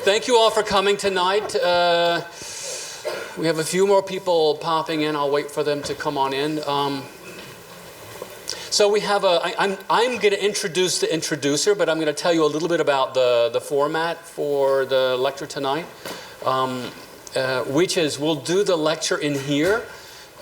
thank you all for coming tonight. We have a few more people popping in. I'll wait for them to come on in. So we have I'm going to introduce the introducer, but I'm going to tell you a little bit about the format for the lecture tonight, which is we'll do the lecture in here.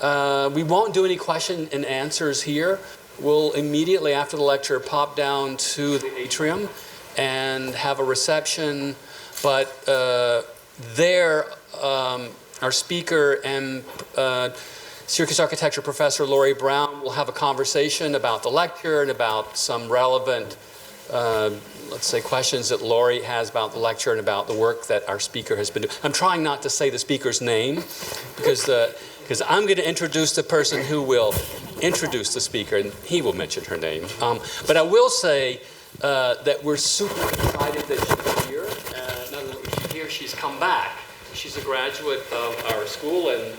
We won't do any question and answers here. We'll immediately after the lecture pop down to the atrium and have a reception, but there our speaker and Syracuse Architecture Professor Laurie Brown will have a conversation about the lecture and about some relevant, let's say, questions that Laurie has about the lecture and about the work that our speaker has been doing. I'm trying not to say the speaker's name because I'm going to introduce the person who will introduce the speaker, and he will mention her name. But I will say that we're super excited that she's here. Not only is she here, she's come back. She's a graduate of our school, and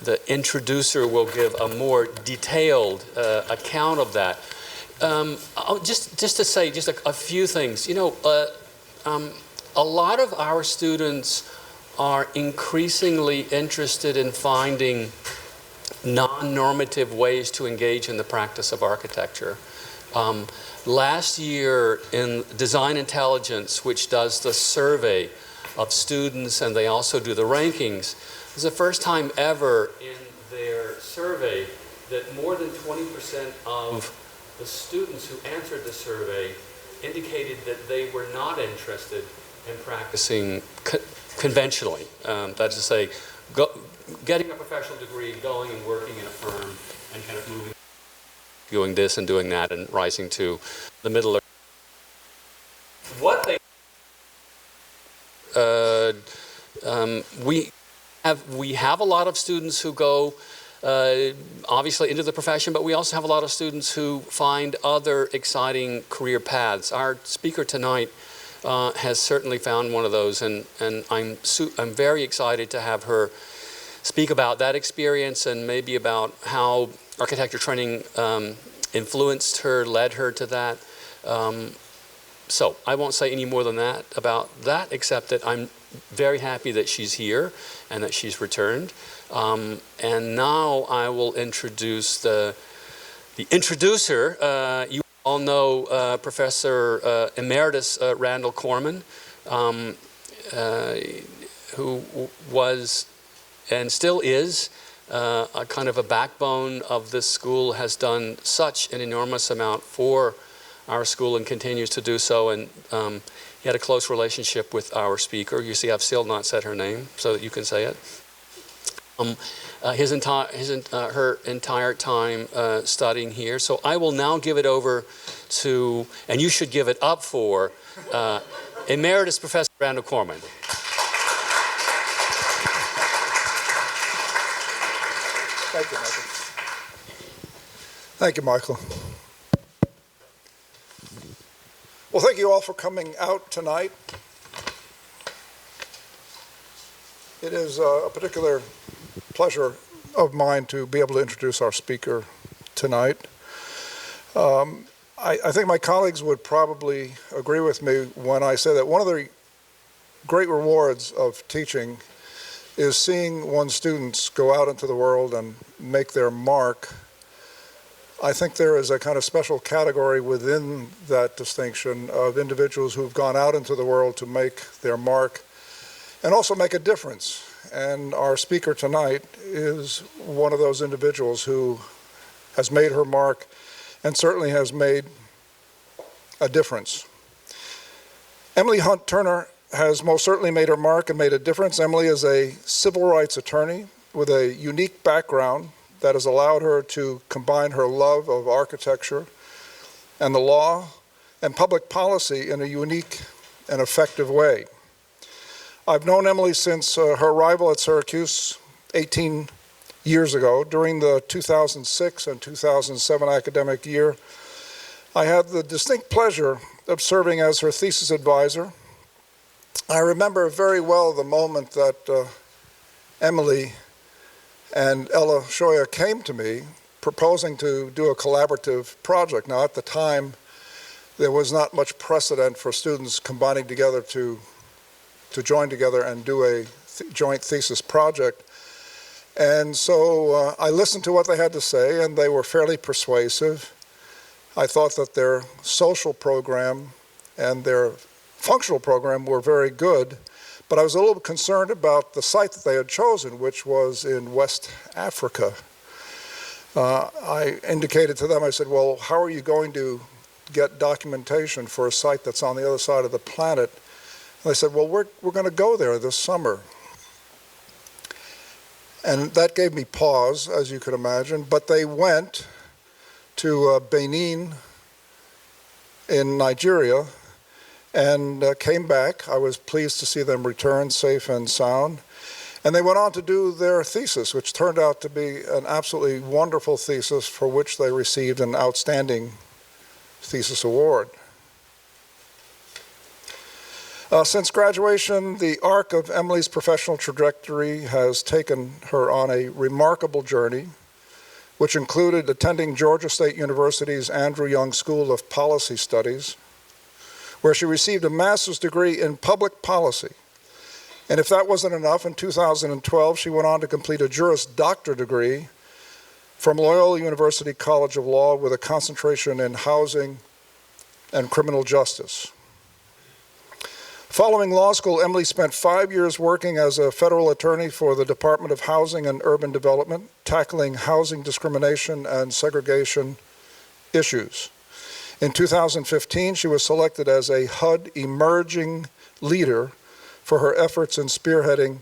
the introducer will give a more detailed account of that. Just to say just a few things. You know, a lot of our students are increasingly interested in finding non-normative ways to engage in the practice of architecture. Last year in Design Intelligence, which does the survey of students and they also do the rankings, it was the first time ever in their survey that more than 20% of the students who answered the survey indicated that they were not interested in practicing conventionally. That is to say, getting a professional degree, going and working in a firm, and kind of moving, doing this and doing that, and rising to the middle. What they we have a lot of students who go obviously into the profession, but we also have a lot of students who find other exciting career paths. Our speaker tonight has certainly found one of those, and I'm very excited to have her speak about that experience and maybe about how architecture training influenced her, led her to that. So I won't say any more than that about that, except that I'm very happy that she's here and that she's returned. And now I will introduce the introducer. You all know Professor Emeritus Randall Corman, who was and still is a kind of a backbone of this school, has done such an enormous amount for our school and continues to do so. And he had a close relationship with our speaker. You see, I've still not said her name so that you can say it. Her entire time studying here. So I will now give it over to, and you should give it up for, Emeritus Professor Randall Corman. Thank you, Michael. Thank you, Michael. Well, thank you all for coming out tonight. It is a particular pleasure of mine to be able to introduce our speaker tonight. I think my colleagues would probably agree with me when I say that one of the great rewards of teaching is seeing one's students go out into the world and make their mark. I think there is a kind of special category within that distinction of individuals who've gone out into the world to make their mark and also make a difference. And our speaker tonight is one of those individuals who has made her mark and certainly has made a difference. Emily Hunt Turner has most certainly made her mark and made a difference. Emily is a civil rights attorney with a unique background that has allowed her to combine her love of architecture and the law and public policy in a unique and effective way. I've known Emily since her arrival at Syracuse 18 years ago. During the 2006 and 2007 academic year, I had the distinct pleasure of serving as her thesis advisor. I remember very well the moment that Emily and Ella Shoya came to me proposing to do a collaborative project. Now, at the time, there was not much precedent for students combining together to join together and do a joint thesis project. And so I listened to what they had to say, and they were fairly persuasive. I thought that their social program and their functional program were very good, but I was a little concerned about the site that they had chosen, which was in West Africa. I indicated to them, I said, well, how are you going to get documentation for a site that's on the other side of the planet? And they said, well, we're going to go there this summer. And that gave me pause, as you can imagine, but they went to Benin in Nigeria and came back. I was pleased to see them return safe and sound. And they went on to do their thesis, which turned out to be an absolutely wonderful thesis for which they received an outstanding thesis award. Since graduation, the arc of Emily's professional trajectory has taken her on a remarkable journey, which included attending Georgia State University's Andrew Young School of Policy Studies, where she received a master's degree in public policy. And if that wasn't enough, in 2012, she went on to complete a Juris Doctor degree from Loyola University College of Law with a concentration in housing and criminal justice. Following law school, Emily spent 5 years working as a federal attorney for the Department of Housing and Urban Development, tackling housing discrimination and segregation issues. In 2015, she was selected as a HUD Emerging Leader for her efforts in spearheading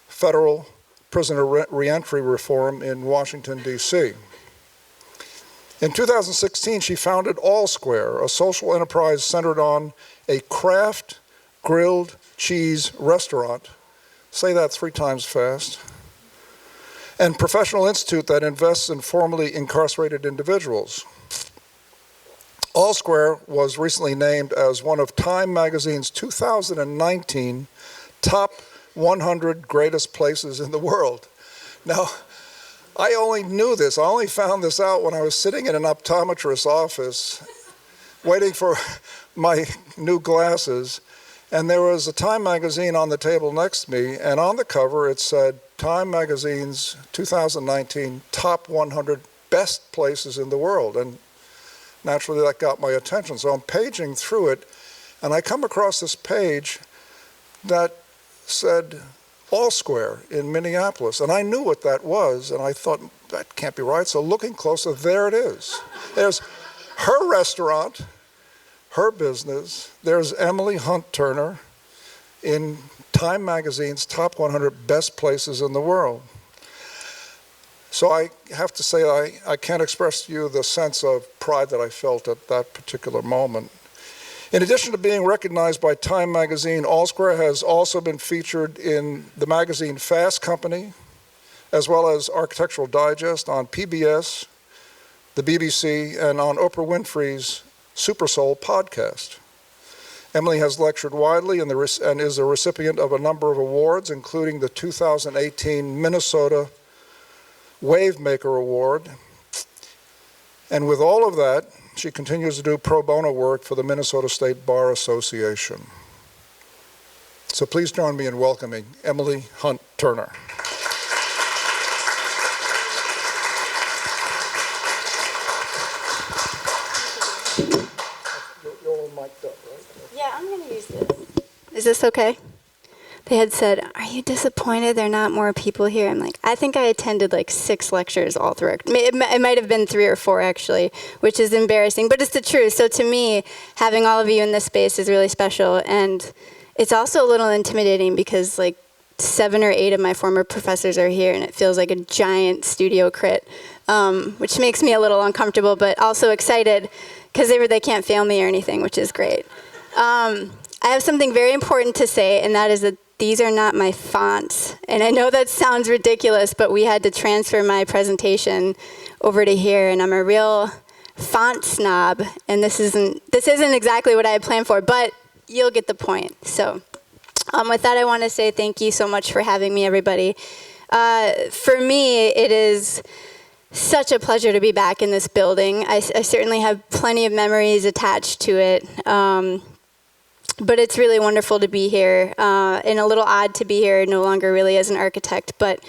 federal prisoner reentry reform in Washington, D.C. In 2016, she founded All Square, a social enterprise centered on a craft grilled cheese restaurant, say that 3 times fast, and professional institute that invests in formerly incarcerated individuals. All Square was recently named as one of Time Magazine's 2019 top 100 greatest places in the world. Now, I only knew this, I only found this out when I was sitting in an optometrist's office waiting for my new glasses. And there was a Time magazine on the table next to me, and on the cover it said, Time Magazine's 2019 Top 100 Best Places in the World. And naturally that got my attention. So I'm paging through it, and I come across this page that said All Square in Minneapolis. And I knew what that was, and I thought, that can't be right. So looking closer, there it is. There's her restaurant, her business. There's Emily Hunt Turner in Time Magazine's top 100 best places in the world. So I have to say, I can't express to you the sense of pride that I felt at that particular moment. In addition to being recognized by Time Magazine, All Square has also been featured in the magazine Fast Company, as well as Architectural Digest, on PBS, the BBC, and on Oprah Winfrey's Super Soul podcast. Emily has lectured widely and is a recipient of a number of awards, including the 2018 Minnesota Wavemaker Award. And with all of that, she continues to do pro bono work for the Minnesota State Bar Association. So please join me in welcoming Emily Hunt Turner. Yeah, I'm going to use this. Is this okay? They had said, are you disappointed there are not more people here? I'm like, I think I attended like 6 lectures all through. It might have been 3 or 4 actually, which is embarrassing, but it's the truth. So to me, having all of you in this space is really special. And it's also a little intimidating because like 7 or 8 of my former professors are here and it feels like a giant studio crit, which makes me a little uncomfortable, but also excited because they can't fail me or anything, which is great. I have something very important to say, and that is that these are not my fonts. And I know that sounds ridiculous, but we had to transfer my presentation over to here, and I'm a real font snob, and this isn't exactly what I had planned for, but you'll get the point. So with that, I want to say thank you so much for having me, everybody. For me, it is such a pleasure to be back in this building. I certainly have plenty of memories attached to it. But it's really wonderful to be here, and a little odd to be here no longer really as an architect, but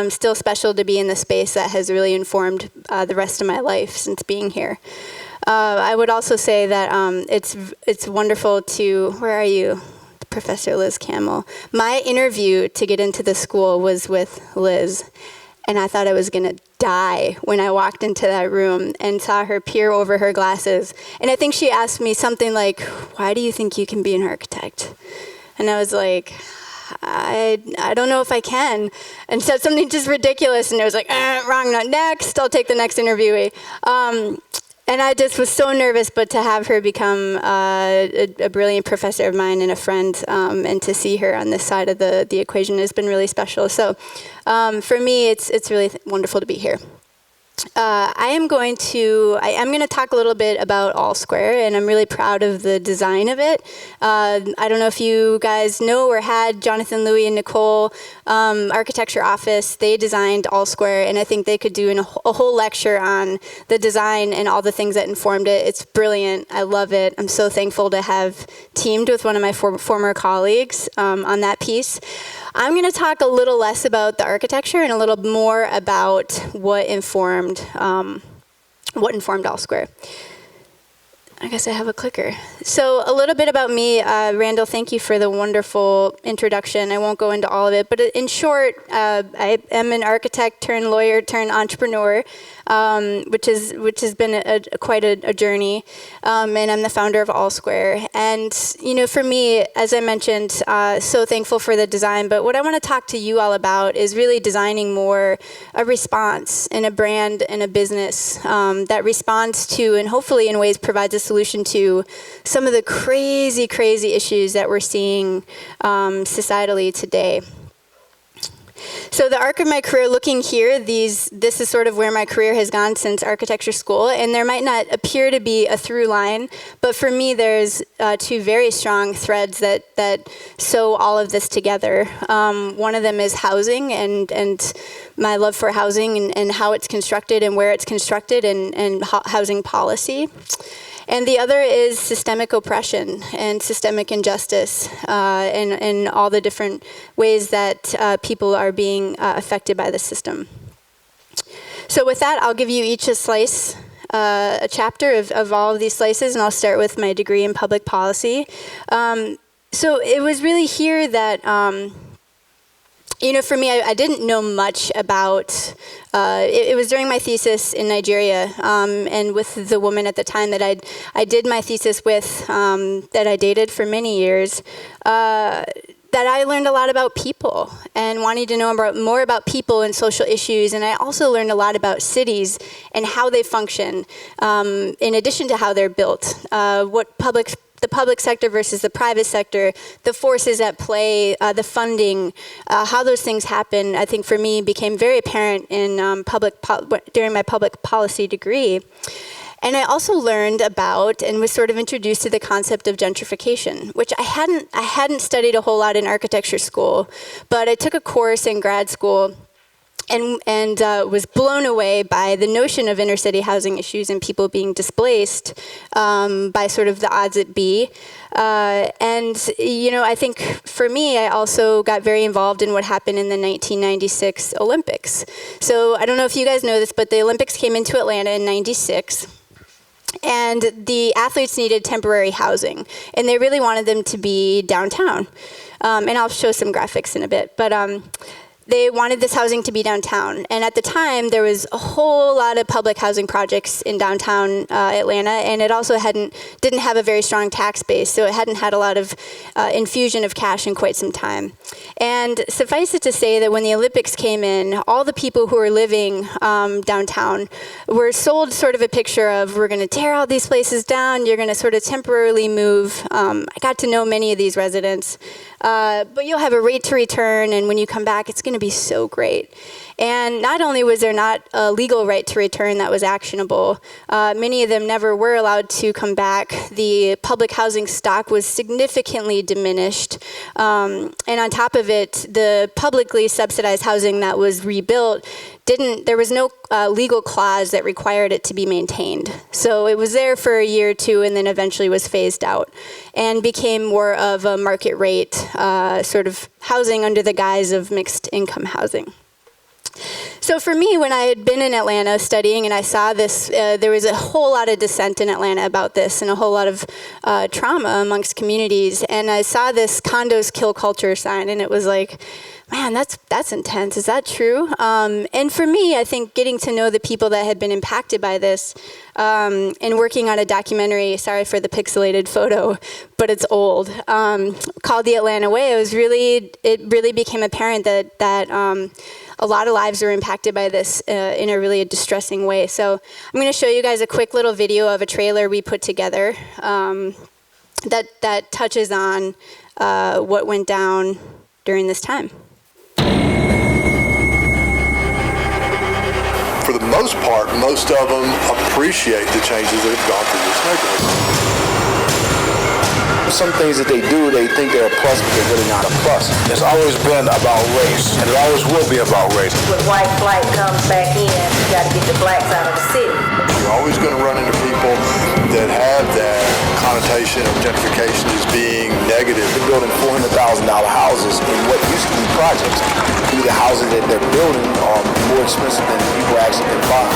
still special to be in the space that has really informed the rest of my life since being here. I would also say that it's wonderful to, where are you, Professor Liz Camel? My interview to get into the school was with Liz, and I thought I was going to die when I walked into that room and saw her peer over her glasses. And I think she asked me something like, "Why do you think you can be an architect?" And I was like, I don't know if I can. And said something just ridiculous, and I was like, wrong, not next. I'll take the next interviewee. And I just was so nervous, but to have her become a brilliant professor of mine and a friend, and to see her on this side of the equation has been really special. So for me, it's really wonderful to be here. I am going to talk a little bit about All Square, and I'm really proud of the design of it. I don't know if you guys know or had Jonathan, Louie, and Nicole architecture office. They designed All Square, and I think they could do a whole lecture on the design and all the things that informed it. It's brilliant. I love it. I'm so thankful to have teamed with one of my former colleagues on that piece. I'm going to talk a little less about the architecture and a little more about what informed All Square. I guess I have a clicker. So a little bit about me. Randall, thank you for the wonderful introduction. I won't go into all of it, but in short, I am an architect turned lawyer turned entrepreneur, which has been quite a journey, and I'm the founder of All Square. And for me, as I mentioned, so thankful for the design. But what I want to talk to you all about is really designing more a response and a brand and a business that responds to, and hopefully in ways provides a solution to, some of the crazy issues that we're seeing societally today. So the arc of my career, looking here, this is sort of where my career has gone since architecture school, and there might not appear to be a through line, but for me there's two very strong threads that sew all of this together. One of them is housing and my love for housing and how it's constructed and where it's constructed and housing policy. And the other is systemic oppression and systemic injustice, and all the different ways that people are being affected by the system. So with that, I'll give you each a slice, a chapter of all of these slices, and I'll start with my degree in public policy. So it was really here that, for me, I didn't know much about, it was during my thesis in Nigeria, and with the woman at the time that I did my thesis with, that I dated for many years, that I learned a lot about people and wanting to know more about people and social issues. And I also learned a lot about cities and how they function, in addition to how they're built, the public sector versus the private sector, the forces at play, the funding, how those things happen, I think for me became very apparent in during my public policy degree. And I also learned about and was sort of introduced to the concept of gentrification, which I hadn't studied a whole lot in architecture school, but I took a course in grad school and was blown away by the notion of inner city housing issues and people being displaced by sort of the odds that be. I think for me, I also got very involved in what happened in the 1996 Olympics. So I don't know if you guys know this, but the Olympics came into Atlanta in '96. And the athletes needed temporary housing, and they really wanted them to be downtown. And I'll show some graphics in a bit, but they wanted this housing to be downtown. And at the time, there was a whole lot of public housing projects in downtown Atlanta, and it also didn't have a very strong tax base, so it hadn't had a lot of infusion of cash in quite some time. And suffice it to say that when the Olympics came in, all the people who were living downtown were sold sort of a picture of, we're going to tear all these places down, you're going to sort of temporarily move. I got to know many of these residents. But you'll have a rate to return, and when you come back, it's going to be so great. And not only was there not a legal right to return that was actionable, many of them never were allowed to come back. The public housing stock was significantly diminished. And on top of it, the publicly subsidized housing that was rebuilt there was no legal clause that required it to be maintained. So it was there for a year or two and then eventually was phased out and became more of a market rate sort of housing under the guise of mixed income housing. So for me, when I had been in Atlanta studying and I saw this, there was a whole lot of dissent in Atlanta about this and a whole lot of trauma amongst communities. And I saw this condos kill culture sign and it was like, man, that's intense. Is that true? And for me, I think getting to know the people that had been impacted by this and working on a documentary, sorry for the pixelated photo, but it's old, called The Atlanta Way, it really became apparent that a lot of lives are impacted by this in a really distressing way. So I'm going to show you guys a quick little video of a trailer we put together that touches on what went down during this time. For the most part, most of them appreciate the changes that have gone through this neighborhood. Some things that they do, they think they're a plus, but they're really not a plus. It's always been about race, and it always will be about race. When white flight comes back in, you got to get the blacks out of the city. You're always going to run into people that have that connotation of gentrification as being negative. They're building $400,000 houses in what used to be projects. The houses that they're building are more expensive than people actually can buy.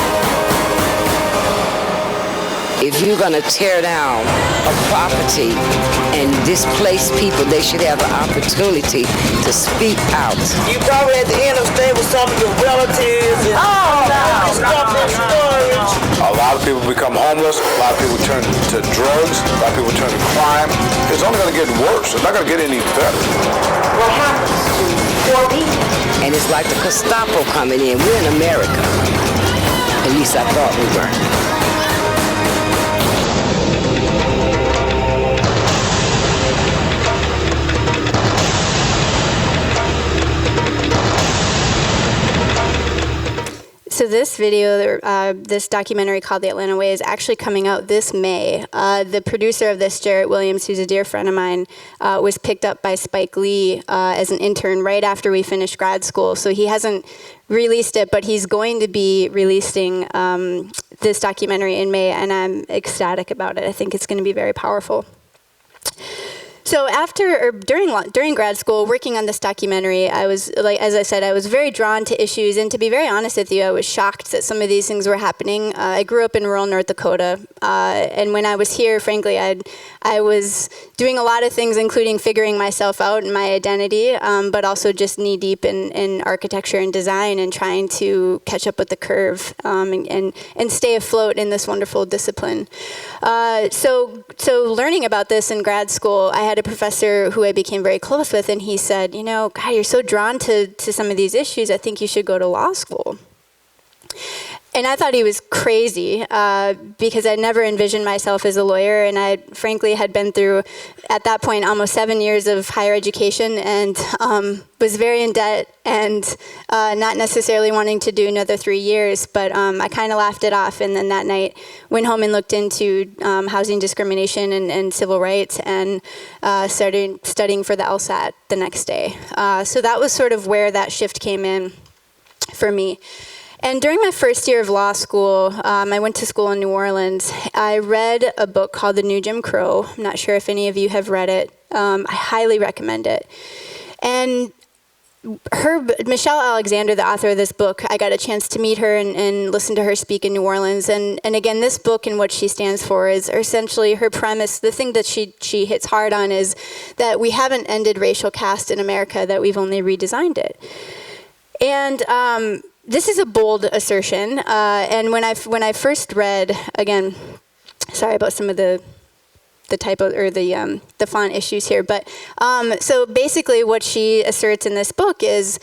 If you're going to tear down a property and displace people, they should have an opportunity to speak out. You probably at the end of the day with some of your relatives and stuff in storage. A lot of people become homeless. A lot of people turn to drugs. A lot of people turn to crime. It's only going to get worse. It's not going to get any better. What happens to poor people? And it's like the Gestapo coming in. We're in America. At least I thought we were. So this video, this documentary called The Atlanta Way, is actually coming out this May. The producer of this, Jarrett Williams, who's a dear friend of mine, was picked up by Spike Lee as an intern right after we finished grad school. So he hasn't released it, but he's going to be releasing this documentary in May, and I'm ecstatic about it. I think it's going to be very powerful. So during grad school, working on this documentary, I was, as I said, I was very drawn to issues, and to be very honest with you, I was shocked that some of these things were happening. I grew up in rural North Dakota, and when I was here, frankly, I was doing a lot of things, including figuring myself out and my identity, but also just knee-deep in architecture and design and trying to catch up with the curve and stay afloat in this wonderful discipline. So learning about this in grad school, I had a professor who I became very close with, and he said, you know, God, you're so drawn to some of these issues, I think you should go to law school. And I thought he was crazy because I never envisioned myself as a lawyer, and I frankly had been through, at that point, almost 7 years of higher education and was very in debt and not necessarily wanting to do another 3 years, but I kind of laughed it off, and then that night went home and looked into housing discrimination and civil rights and started studying for the LSAT the next day. So that was sort of where that shift came in for me. And during my first year of law school, I went to school in New Orleans. I read a book called The New Jim Crow. I'm not sure if any of you have read it. I highly recommend it. And Michelle Alexander, the author of this book, I got a chance to meet her and listen to her speak in New Orleans. And again, this book and what she stands for is essentially her premise. The thing that she hits hard on is that we haven't ended racial caste in America, that we've only redesigned it. And this is a bold assertion, and when I first read, again, sorry about some of the typo or the font issues here, but so basically what she asserts in this book is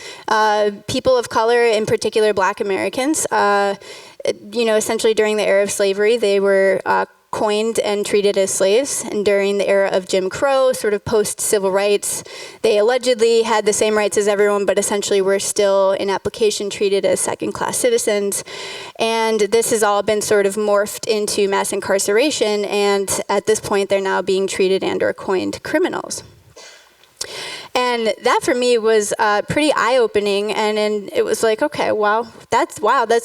people of color, in particular Black Americans, essentially during the era of slavery, they were coined and treated as slaves, and during the era of Jim Crow, sort of post-civil rights, they allegedly had the same rights as everyone, but essentially were still, in application, treated as second-class citizens. And this has all been sort of morphed into mass incarceration, and at this point, they're now being treated and or coined criminals. And that for me was pretty eye-opening, and it was like, okay, wow, that's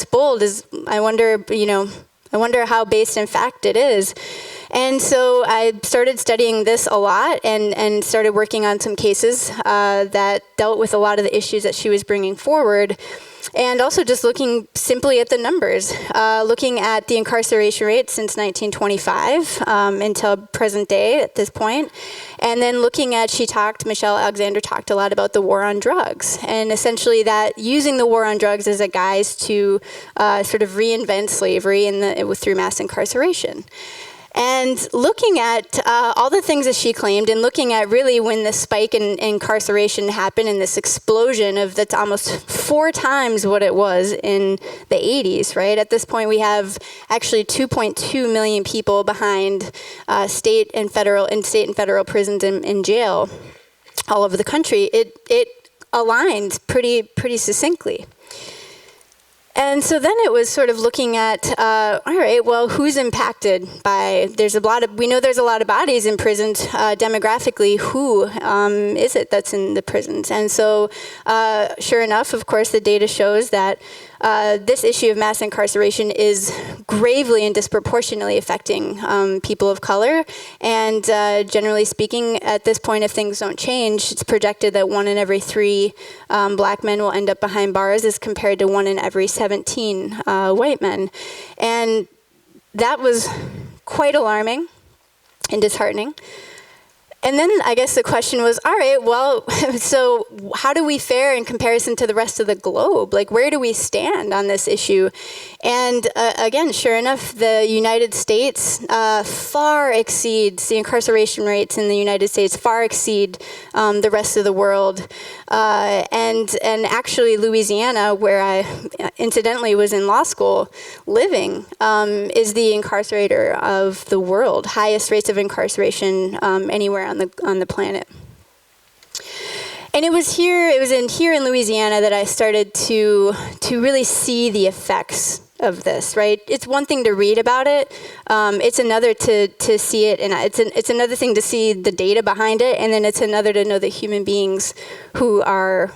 bold. I wonder how based in fact it is. And so I started studying this a lot and started working on some cases that dealt with a lot of the issues that she was bringing forward. And also just looking simply at the numbers, looking at the incarceration rate since 1925 until present day at this point. And then looking at, Michelle Alexander talked a lot about the war on drugs, and essentially that using the war on drugs as a guise to sort of reinvent slavery through mass incarceration. And looking at all the things that she claimed, and looking at really when the spike in incarceration happened and this explosion that's almost 4 times what it was in the 80s, right? At this point, we have actually 2.2 million people behind state and federal prisons and in jail all over the country. It aligned pretty succinctly. And so then it was sort of looking at, all right, well, who's impacted by, we know there's a lot of bodies imprisoned demographically. Who is it that's in the prisons? And so sure enough, of course, the data shows that this issue of mass incarceration is gravely and disproportionately affecting people of color. And generally speaking, at this point, if things don't change, it's projected that 1 in every 3 black men will end up behind bars as compared to 1 in every 17 white men. And that was quite alarming and disheartening. And then I guess the question was, all right, well, so how do we fare in comparison to the rest of the globe? Like, where do we stand on this issue? And again, sure enough, the United States far exceeds, the incarceration rates in the United States far exceed the rest of the world. And actually Louisiana, where I incidentally was in law school living, is the incarcerator of the world, highest rates of incarceration anywhere on the planet. And it was here in Louisiana that I started to really see the effects of this, right? It's one thing to read about it. It's another to see it, and it's another thing to see the data behind it, and then it's another to know the human beings who are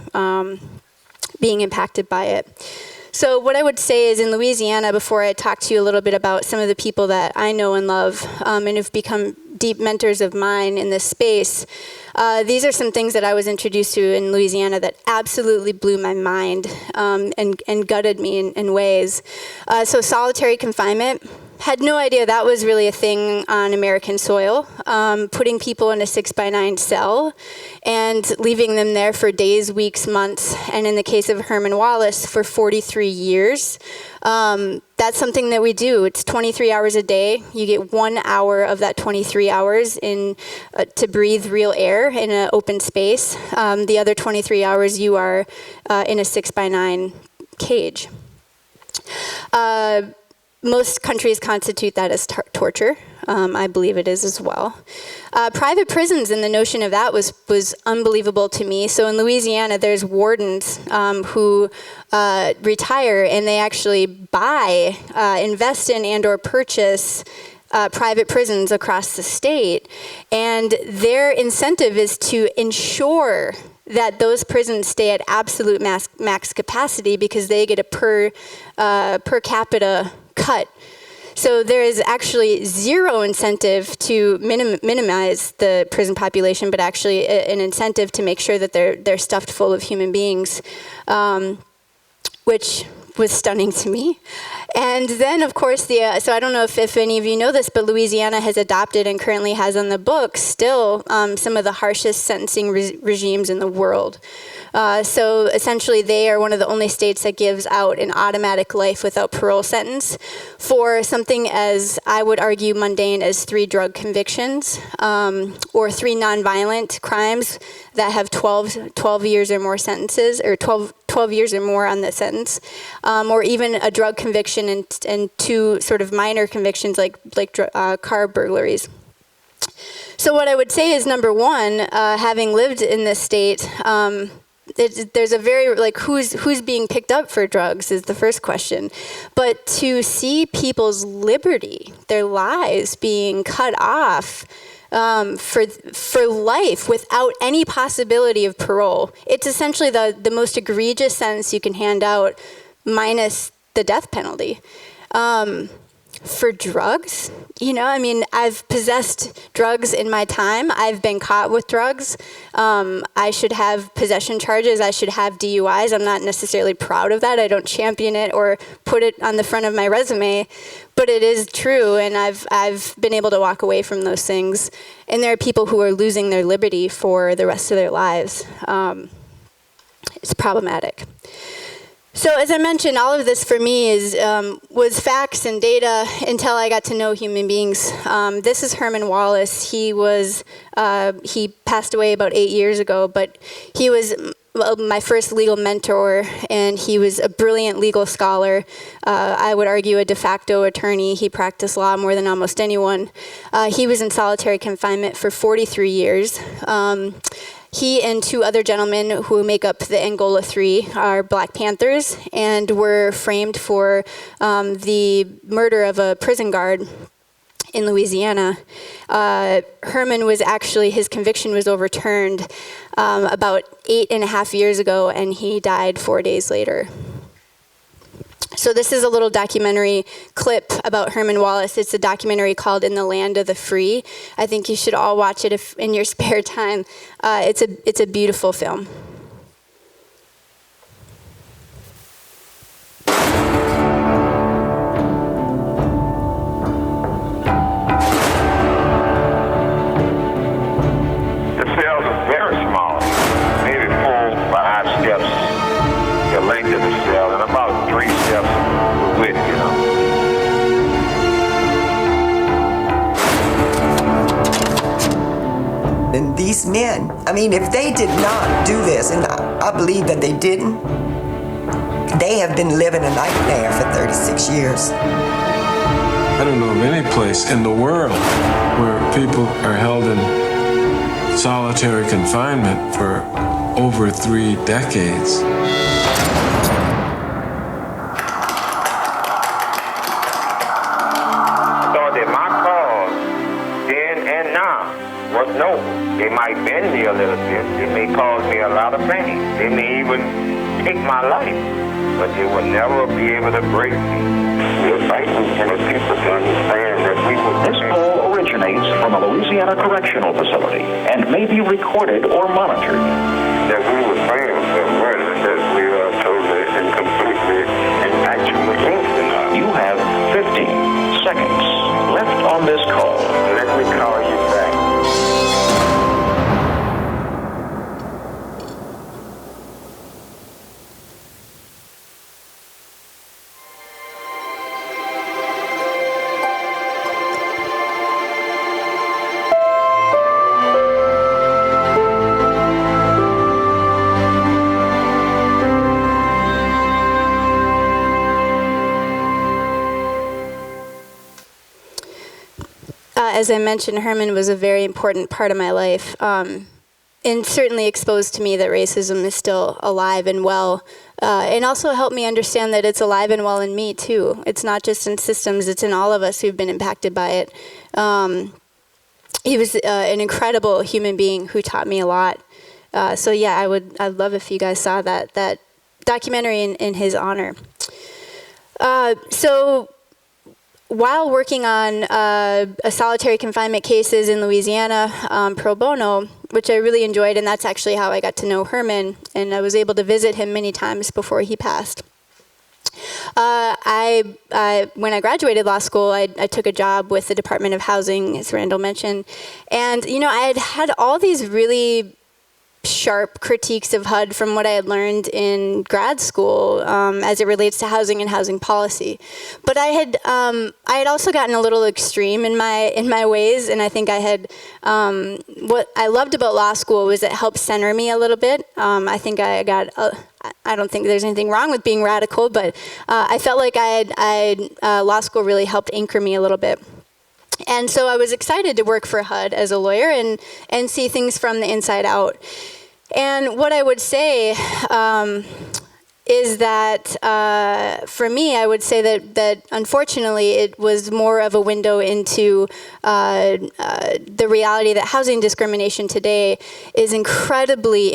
being impacted by it. So what I would say is in Louisiana, before I talk to you a little bit about some of the people that I know and love and who've become deep mentors of mine in this space, these are some things that I was introduced to in Louisiana that absolutely blew my mind and gutted me in ways. So solitary confinement. Had no idea that was really a thing on American soil, putting people in a 6x9 cell and leaving them there for days, weeks, months, and in the case of Herman Wallace, for 43 years. That's something that we do. It's 23 hours a day. You get 1 hour of that 23 hours to breathe real air in an open space. The other 23 hours you are in a 6x9 cage. Most countries constitute that as torture. I believe it is as well. Private prisons and the notion of that was unbelievable to me. So in Louisiana, there's wardens who retire and they actually buy, invest in and or purchase private prisons across the state. And their incentive is to ensure that those prisons stay at absolute max capacity because they get a per capita cut. So there is actually zero incentive to minimize the prison population, but actually an incentive to make sure that they're stuffed full of human beings, which was stunning to me. And then, of course, so I don't know if any of you know this, but Louisiana has adopted and currently has on the books still some of the harshest sentencing regimes in the world. So essentially, they are one of the only states that gives out an automatic life without parole sentence for something as, I would argue, mundane as 3 drug convictions or 3 nonviolent crimes that have 12 years or more sentences, or 12 years or more on the sentence, or even a drug conviction and 2 sort of minor convictions like car burglaries. So what I would say is, number one, having lived in this state, there's a very, who's being picked up for drugs is the first question. But to see people's liberty, their lives being cut off for life without any possibility of parole. It's essentially the most egregious sentence you can hand out, minus the death penalty. For drugs, I've possessed drugs in my time. I've been caught with drugs. I should have possession charges. I should have DUIs. I'm not necessarily proud of that. I don't champion it or put it on the front of my resume, but it is true, and I've been able to walk away from those things. And there are people who are losing their liberty for the rest of their lives. It's problematic. So as I mentioned, all of this for me was facts and data until I got to know human beings. This is Herman Wallace. He passed away about 8 years ago, but he was my first legal mentor, and he was a brilliant legal scholar. I would argue a de facto attorney. He practiced law more than almost anyone. He was in solitary confinement for 43 years. He and two other gentlemen who make up the Angola Three are Black Panthers and were framed for the murder of a prison guard in Louisiana. Herman was actually, his conviction was overturned about 8.5 years ago, and he died 4 days later. So this is a little documentary clip about Herman Wallace. It's a documentary called In the Land of the Free. I think you should all watch it if in your spare time. It's a beautiful film. The cells are very small, maybe 4 or 5 steps, the length of the cell, and about 3 steps the width, And these men, if they did not do this, and I believe that they didn't, they have been living a nightmare for 36 years. I don't know of any place in the world where people are held in solitary confinement for over 3 decades. Was noble. They might bend me a little bit. They may cause me a lot of pain. They may even take my life, but they will never be able to break me. We're fighting for people to understand that we will. This call originates from a Louisiana correctional facility and may be recorded or monitored. That we were praying for murder, that we are totally and completely and actually innocent. You have 15 seconds left on this call. Let me call you back. As I mentioned, Herman was a very important part of my life, and certainly exposed to me that racism is still alive and well, and also helped me understand that it's alive and well in me too. It's not just in systems, it's in all of us who've been impacted by it. He was an incredible human being who taught me a lot. So yeah, I'd love if you guys saw that documentary in his honor. So while working on a solitary confinement cases in Louisiana pro bono, which I really enjoyed, and that's actually how I got to know Herman, and I was able to visit him many times before he passed. When I graduated law school, I took a job with the Department of Housing, as Randall mentioned, and I had all these really sharp critiques of HUD from what I had learned in grad school as it relates to housing and housing policy. But I had also gotten a little extreme in my ways, and I think I had what I loved about law school was it helped center me a little bit. I think I don't think there's anything wrong with being radical, but I felt like law school really helped anchor me a little bit. And so I was excited to work for HUD as a lawyer and see things from the inside out. And what I would say is that for me, I would say that unfortunately it was more of a window into the reality that housing discrimination today is incredibly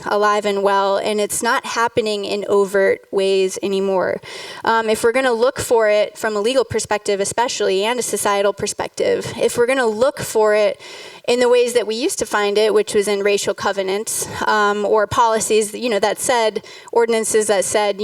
alive and well, and it's not happening in overt ways anymore. If we're going to look for it from a legal perspective especially, and a societal perspective, if we're going to look for it in the ways that we used to find it, which was in racial covenants or policies, that said, ordinances that said,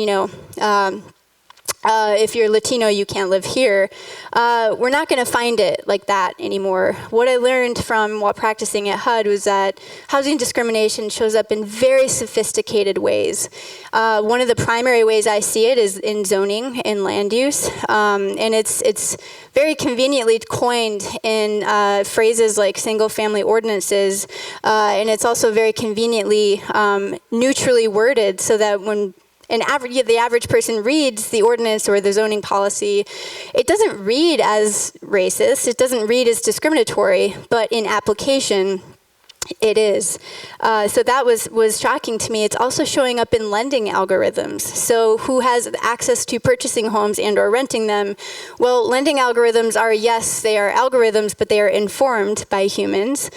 if you're Latino, you can't live here. We're not going to find it like that anymore. What I learned while practicing at HUD was that housing discrimination shows up in very sophisticated ways. One of the primary ways I see it is in zoning and land use, and it's very conveniently coined in phrases like single-family ordinances, and it's also very conveniently neutrally worded so that when the average person reads the ordinance or the zoning policy, it doesn't read as racist, it doesn't read as discriminatory, but in application, it is. So that was shocking to me. It's also showing up in lending algorithms. So who has access to purchasing homes and or renting them? Well, lending algorithms are, yes, they are algorithms, but they are informed by humans.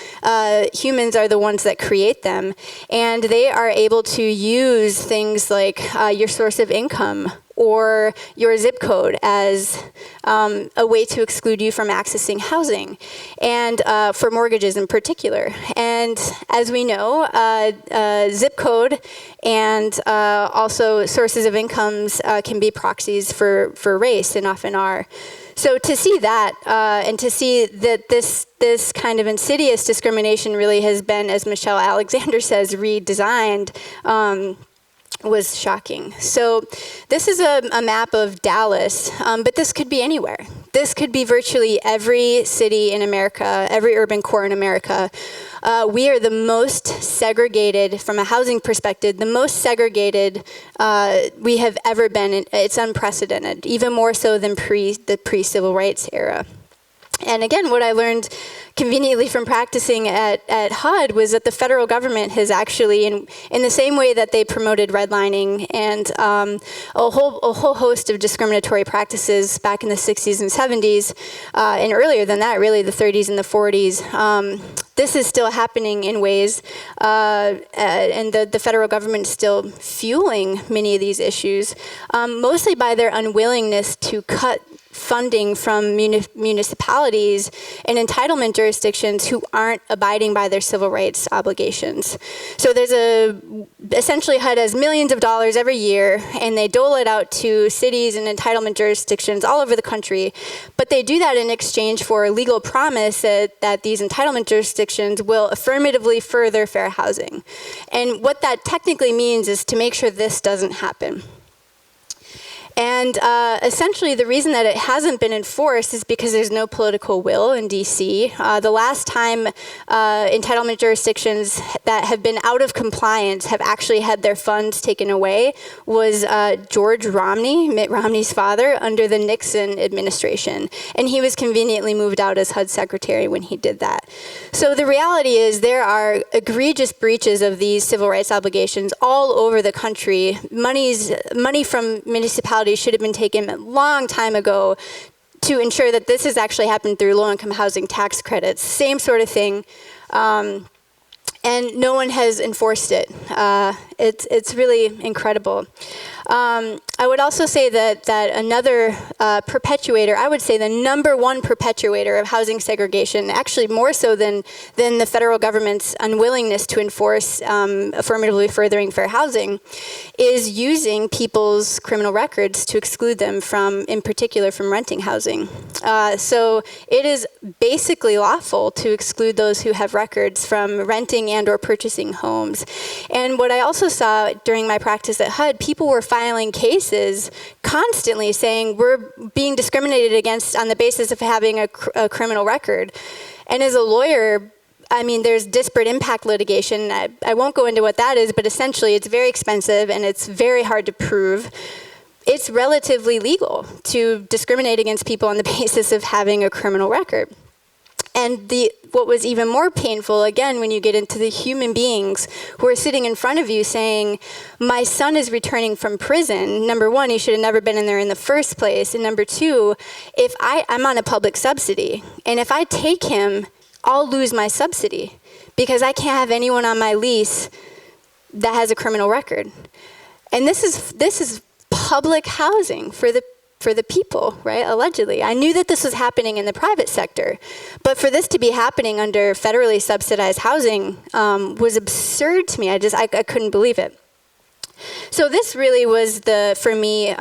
Humans are the ones that create them. And they are able to use things like your source of income or your zip code as a way to exclude you from accessing housing, and for mortgages in particular. And as we know, zip code and also sources of incomes can be proxies for race, and often are. So to see that, and to see that this kind of insidious discrimination really has been, as Michelle Alexander says, redesigned, was shocking. So this is a map of Dallas, but this could be anywhere. This could be virtually every city in America, every urban core in America. We are the most segregated, from a housing perspective, the most segregated we have ever been. It's unprecedented, even more so than the pre-civil rights era. And again, what I learned conveniently from practicing at HUD was that the federal government has actually, in the same way that they promoted redlining and a whole host of discriminatory practices back in the 60s and 70s, and earlier than that, really the 30s and the 40s, this is still happening in ways, and the federal government is still fueling many of these issues, mostly by their unwillingness to cut funding from municipalities and entitlement jurisdictions who aren't abiding by their civil rights obligations. So there's essentially HUD has millions of dollars every year, and they dole it out to cities and entitlement jurisdictions all over the country, but they do that in exchange for a legal promise that these entitlement jurisdictions will affirmatively further fair housing. And what that technically means is to make sure this doesn't happen. And essentially, the reason that it hasn't been enforced is because there's no political will in D.C. The last time entitlement jurisdictions that have been out of compliance have actually had their funds taken away was George Romney, Mitt Romney's father, under the Nixon administration. And he was conveniently moved out as HUD secretary when he did that. So the reality is there are egregious breaches of these civil rights obligations all over the country. Money from municipalities should have been taken a long time ago to ensure that this has actually happened through low-income housing tax credits. Same sort of thing. And no one has enforced it. It's really incredible. I would also say that another perpetuator, I would say the number one perpetuator of housing segregation, actually more so than the federal government's unwillingness to enforce affirmatively furthering fair housing, is using people's criminal records to exclude them from, in particular, from renting housing. So it is basically lawful to exclude those who have records from renting and or purchasing homes. And what I also saw during my practice at HUD, people were filing cases constantly saying we're being discriminated against on the basis of having a criminal record. And as a lawyer, I mean, there's disparate impact litigation. I won't go into what that is, but essentially it's very expensive and it's very hard to prove. It's relatively legal to discriminate against people on the basis of having a criminal record. And what was even more painful, again, when you get into the human beings who are sitting in front of you saying, my son is returning from prison. Number one, he should have never been in there in the first place. And number two, if I'm on a public subsidy, and if I take him, I'll lose my subsidy because I can't have anyone on my lease that has a criminal record. And this is public housing for the people, right? Allegedly. I knew that this was happening in the private sector, but for this to be happening under federally subsidized housing was absurd to me. I couldn't believe it. So this really was for me,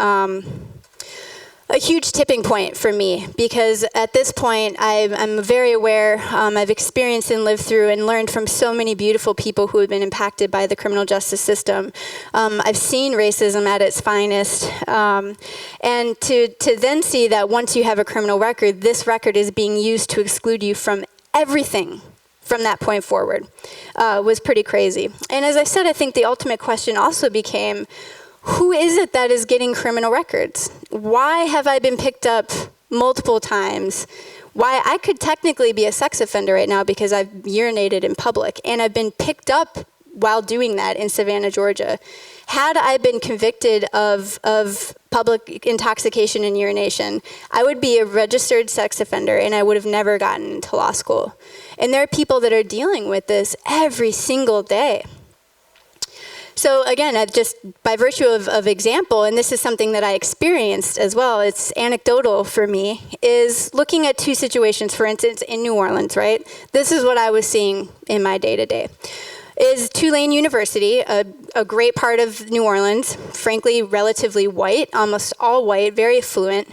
a huge tipping point for me, because at this point I'm very aware, I've experienced and lived through and learned from so many beautiful people who have been impacted by the criminal justice system. I've seen racism at its finest, and to then see that once you have a criminal record, this record is being used to exclude you from everything from that point forward was pretty crazy. And as I said, I think the ultimate question also became, who is it that is getting criminal records? Why have I been picked up multiple times? Why I could technically be a sex offender right now because I've urinated in public, and I've been picked up while doing that in Savannah, Georgia. Had I been convicted of public intoxication and urination, I would be a registered sex offender and I would have never gotten into law school. And there are people that are dealing with this every single day. So again, just by virtue of example, and this is something that I experienced as well, it's anecdotal for me, is looking at two situations, for instance, in New Orleans, right? This is what I was seeing in my day-to-day. Is Tulane University, a great part of New Orleans, frankly, relatively white, almost all white, very affluent.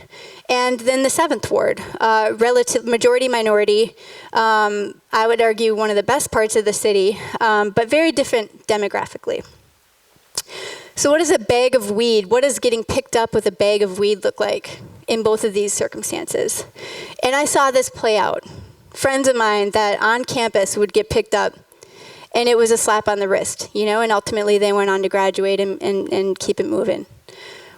And then the 7th Ward, relative majority minority, I would argue one of the best parts of the city, but very different demographically. So what does a bag of weed, what does getting picked up with a bag of weed look like in both of these circumstances? And I saw this play out. Friends of mine that on campus would get picked up, and it was a slap on the wrist, and ultimately they went on to graduate and keep it moving.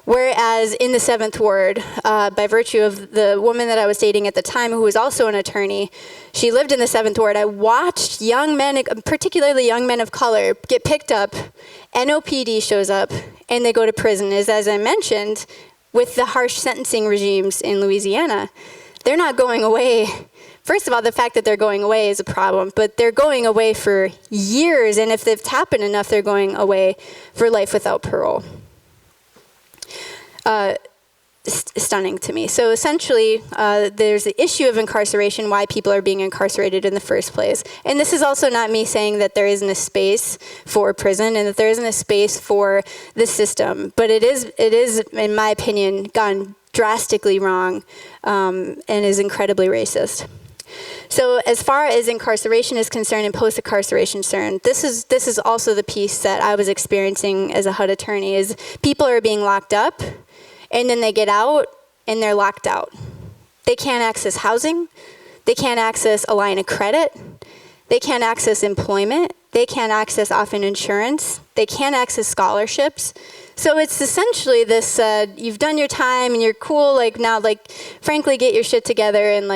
Whereas in the 7th Ward, by virtue of the woman that I was dating at the time, who was also an attorney, she lived in the 7th Ward. I watched young men, particularly young men of color, get picked up, NOPD shows up, and they go to prison. As I mentioned, with the harsh sentencing regimes in Louisiana, they're not going away. First of all, the fact that they're going away is a problem, but they're going away for years, and if they've happened enough, they're going away for life without parole. Stunning to me. So essentially, there's the issue of incarceration, why people are being incarcerated in the first place. And this is also not me saying that there isn't a space for prison and that there isn't a space for the system, but it is, in my opinion, gone drastically wrong and is incredibly racist. So as far as incarceration is concerned and post-incarceration concerned, this is also the piece that I was experiencing as a HUD attorney, is people are being locked up, and then they get out, and they're locked out. They can't access housing. They can't access a line of credit. They can't access employment. They can't access often insurance. They can't access scholarships. So it's essentially this, you've done your time and you're cool, now, frankly, get your shit together and,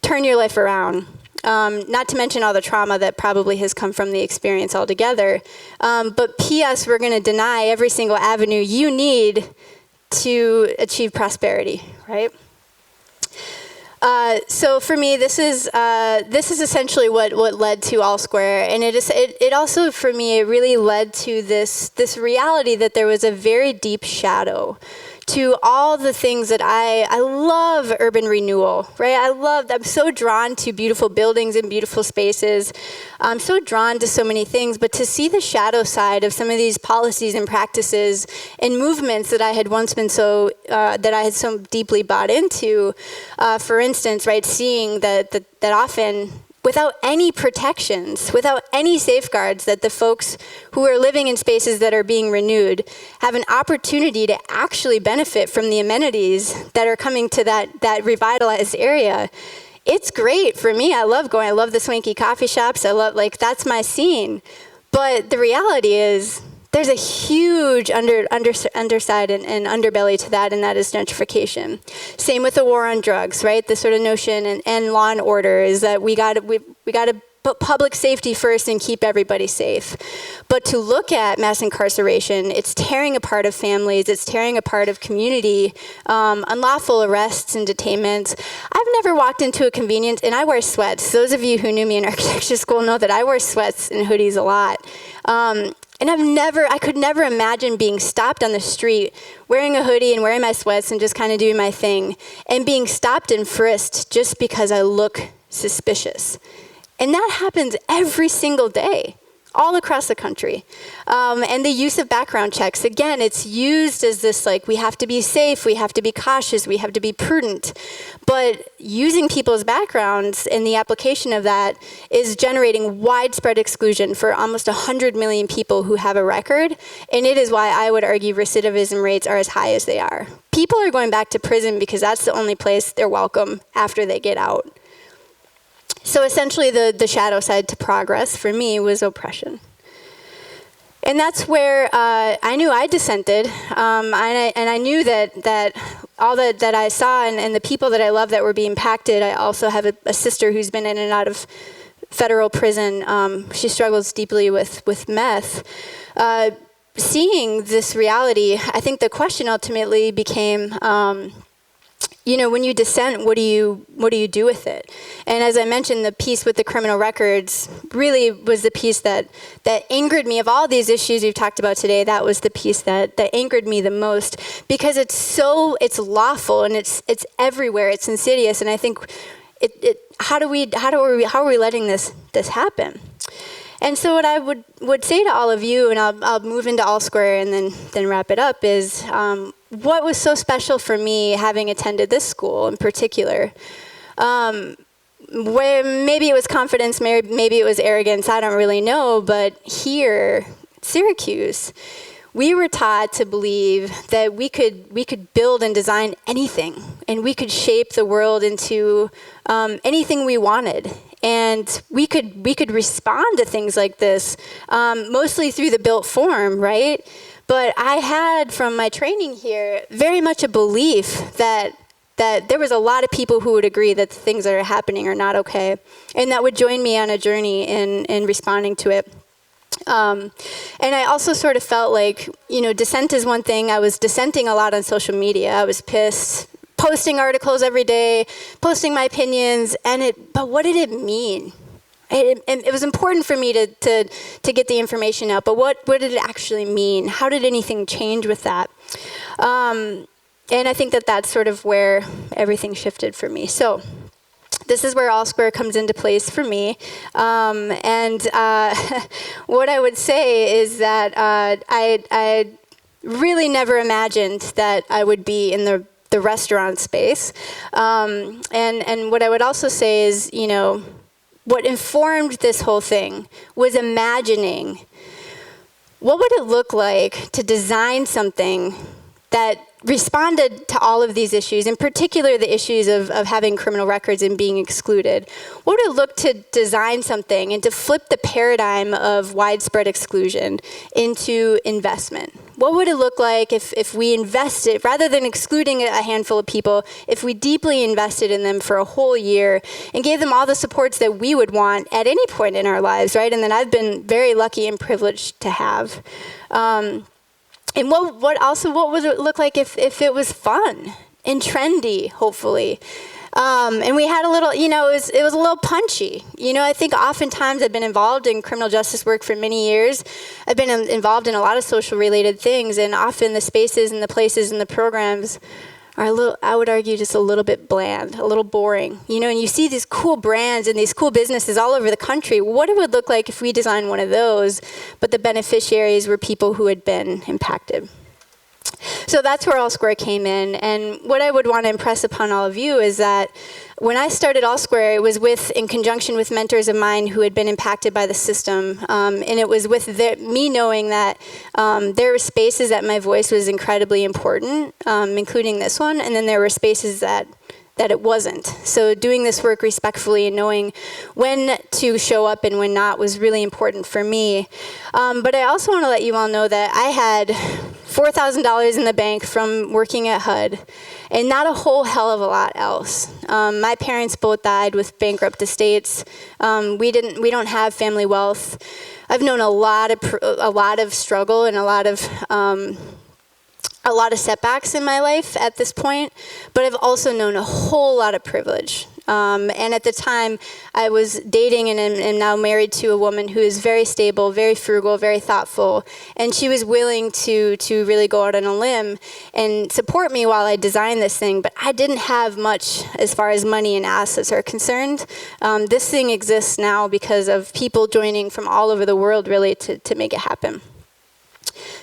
turn your life around. Not to mention all the trauma that probably has come from the experience altogether. But P.S., we're going to deny every single avenue you need to achieve prosperity, right? So for me, this is essentially what led to All Square, and it also, for me, it really led to this reality that there was a very deep shadow to all the things that I love urban renewal, right? I'm so drawn to beautiful buildings and beautiful spaces. I'm so drawn to so many things, but to see the shadow side of some of these policies and practices and movements that I had once been so deeply bought into, for instance, right, seeing that often, without any protections, without any safeguards, that the folks who are living in spaces that are being renewed have an opportunity to actually benefit from the amenities that are coming to that revitalized area. It's great for me. I love the swanky coffee shops. I love, that's my scene. But the reality is there's a huge underside and underbelly to that, and that is gentrification. Same with the war on drugs, right? The sort of notion and law and order is that we got to put public safety first and keep everybody safe. But to look at mass incarceration, it's tearing apart of families, it's tearing apart of community, unlawful arrests and detainments. I've never walked into a convenience, and I wear sweats. Those of you who knew me in architecture school know that I wear sweats and hoodies a lot. And I could never imagine being stopped on the street, wearing a hoodie and wearing my sweats and just kind of doing my thing, and being stopped and frisked just because I look suspicious. And that happens every single day, all across the country. And the use of background checks, again, it's used as this, like, we have to be safe, we have to be cautious, we have to be prudent. But using people's backgrounds and the application of that is generating widespread exclusion for almost 100 million people who have a record. And it is why I would argue recidivism rates are as high as they are. People are going back to prison because that's the only place they're welcome after they get out. So essentially the shadow side to progress for me was oppression. And that's where I knew I dissented, and I knew that all that I saw and the people that I love that were being impacted. I also have a sister who's been in and out of federal prison. She struggles deeply with meth. Seeing this reality, I think the question ultimately became, when you dissent, what do you do with it? And as I mentioned, the piece with the criminal records really was the piece that angered me. Of all these issues we've talked about today, that was the piece that angered me the most, because it's lawful and it's everywhere. It's insidious, and I think how are we letting this happen? And so what I would say to all of you, and I'll move into All Square and then wrap it up, is what was so special for me having attended this school in particular. Where maybe it was confidence, maybe it was arrogance, I don't really know, but here, Syracuse, we were taught to believe that we could build and design anything, and we could shape the world into anything we wanted. And we could respond to things like this, mostly through the built form, right? But I had, from my training here, very much a belief that there was a lot of people who would agree that the things that are happening are not okay, and that would join me on a journey in responding to it. And I also sort of felt like, dissent is one thing. I was dissenting a lot on social media. I was pissed, posting articles every day, posting my opinions, but what did it mean? It was important for me to get the information out, but what did it actually mean? How did anything change with that? And I think that's sort of where everything shifted for me. So this is where All Square comes into place for me. And what I would say is that I really never imagined that I would be in the restaurant space. And what I would also say is, what informed this whole thing was imagining what would it look like to design something that responded to all of these issues, in particular the issues of having criminal records and being excluded. What would it look to design something and to flip the paradigm of widespread exclusion into investment? What would it look like if we invested, rather than excluding a handful of people, if we deeply invested in them for a whole year and gave them all the supports that we would want at any point in our lives, right? And that I've been very lucky and privileged to have. And what would it look like if it was fun and trendy, hopefully? And we had a little, it was a little punchy. I think oftentimes I've been involved in criminal justice work for many years. I've been involved in a lot of social related things, and often the spaces and the places and the programs are I would argue, just a little bit bland, a little boring. And you see these cool brands and these cool businesses all over the country. What it would look like if we designed one of those, but the beneficiaries were people who had been impacted. So that's where All Square came in. And what I would want to impress upon all of you is that when I started All Square, it was in conjunction with mentors of mine who had been impacted by the system. And it was with me knowing that there were spaces that my voice was incredibly important, including this one. And then there were spaces that that it wasn't. So doing this work respectfully and knowing when to show up and when not was really important for me. But I also want to let you all know that I had $4,000 in the bank from working at HUD, and not a whole hell of a lot else. My parents both died with bankrupt estates. We don't have family wealth. I've known a lot of struggle and a lot of setbacks in my life at this point, but I've also known a whole lot of privilege. And at the time, I was dating and am now married to a woman who is very stable, very frugal, very thoughtful, and she was willing to really go out on a limb and support me while I designed this thing, but I didn't have much as far as money and assets are concerned. This thing exists now because of people joining from all over the world, really, to make it happen.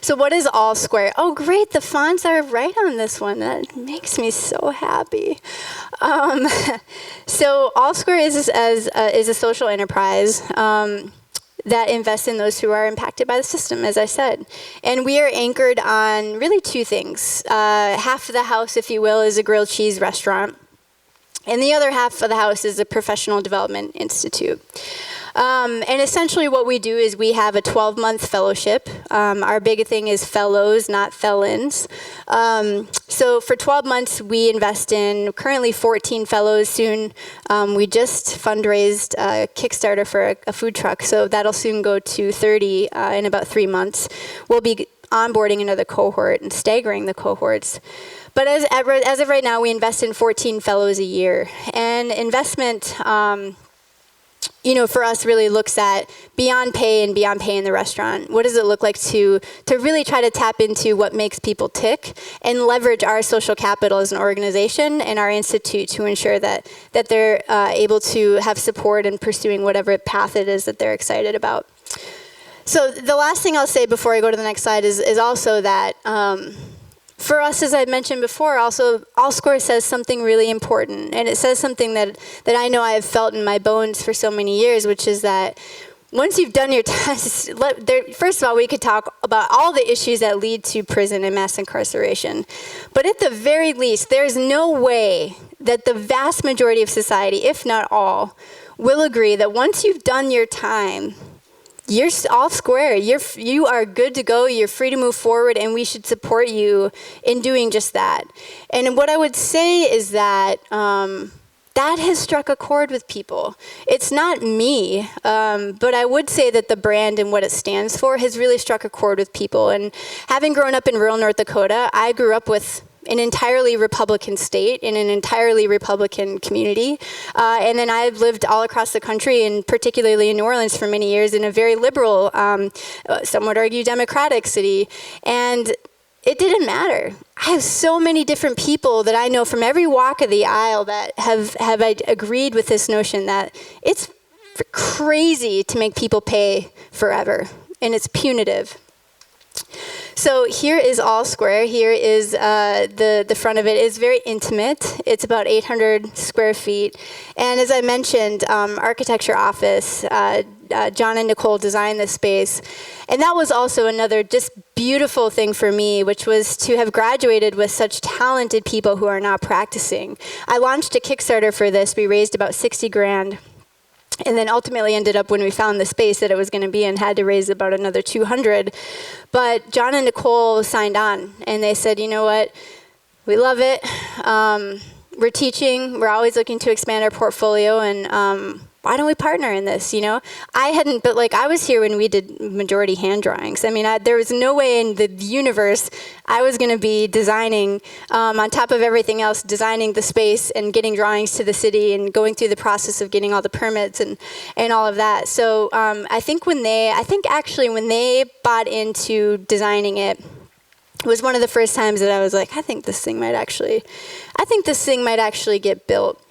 So what is All Square? Oh, great, the fonts are right on this one. That makes me so happy. So All Square is a social enterprise that invests in those who are impacted by the system, as I said. And we are anchored on really two things. Half of the house, if you will, is a grilled cheese restaurant. And the other half of the house is a professional development institute. And essentially what we do is we have a 12-month fellowship. Our big thing is fellows, not felons. So for 12 months, we invest in currently 14 fellows. Soon, we just fundraised a Kickstarter for a food truck, so that'll soon go to 30 in about 3 months. We'll be onboarding another cohort and staggering the cohorts. But as of right now, we invest in 14 fellows a year. And investment, for us really looks at beyond pay and beyond pay in the restaurant. What does it look like to really try to tap into what makes people tick and leverage our social capital as an organization and our institute to ensure that they're able to have support in pursuing whatever path it is that they're excited about. So the last thing I'll say before I go to the next slide is also that for us, as I mentioned before, also All Square says something really important, and it says something that I know I have felt in my bones for so many years, which is that once you've done your test, first of all, we could talk about all the issues that lead to prison and mass incarceration, but at the very least, there's no way that the vast majority of society, if not all, will agree that once you've done your time, you're all square. You are good to go. You're free to move forward, and we should support you in doing just that. And what I would say is that that has struck a chord with people. It's not me, but I would say that the brand and what it stands for has really struck a chord with people. And having grown up in rural North Dakota, I grew up with an entirely Republican state in an entirely Republican community. And then I've lived all across the country, and particularly in New Orleans for many years, in a very liberal, some would argue Democratic city. And it didn't matter. I have so many different people that I know from every walk of the aisle that have agreed with this notion that it's crazy to make people pay forever, and it's punitive. So here is All Square. Here is the front of it. It's very intimate. It's about 800 square feet. And as I mentioned, architecture office, John and Nicole designed this space. And that was also another just beautiful thing for me, which was to have graduated with such talented people who are now practicing. I launched a Kickstarter for this. We raised about 60 grand. And then ultimately ended up, when we found the space that it was going to be in, had to raise about another 200. But John and Nicole signed on, and they said, you know what, we love it. We're teaching. We're always looking to expand our portfolio, and why don't we partner in this, I hadn't, but I was here when we did majority hand drawings. I mean, there was no way in the universe I was going to be designing, on top of everything else, designing the space and getting drawings to the city and going through the process of getting all the permits and all of that. So I think when they bought into designing it, it was one of the first times that I was like, I think this thing might actually get built.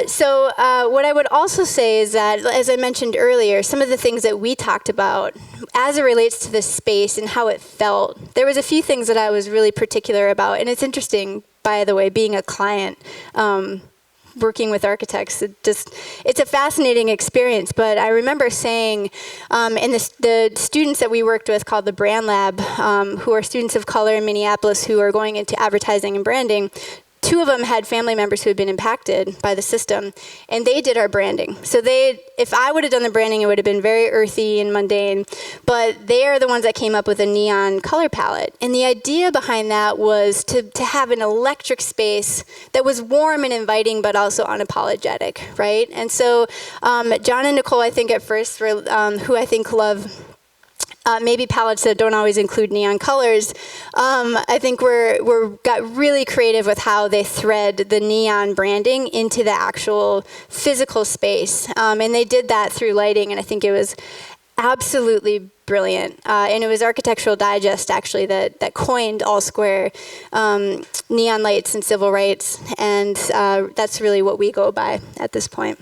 So what I would also say is that, as I mentioned earlier, some of the things that we talked about as it relates to this space and how it felt, there was a few things that I was really particular about. And it's interesting, by the way, being a client, working with architects, it's a fascinating experience. But I remember saying, and the students that we worked with called the Brand Lab, who are students of color in Minneapolis who are going into advertising and branding, two of them had family members who had been impacted by the system, and they did our branding. So if I would have done the branding, it would have been very earthy and mundane, but they are the ones that came up with a neon color palette. And the idea behind that was to have an electric space that was warm and inviting, but also unapologetic, right? And so John and Nicole, I think at first, who I think love maybe palettes that don't always include neon colors. I think got really creative with how they thread the neon branding into the actual physical space. And they did that through lighting, and I think it was absolutely brilliant. And it was Architectural Digest, actually, that coined all square neon lights and civil rights. And that's really what we go by at this point.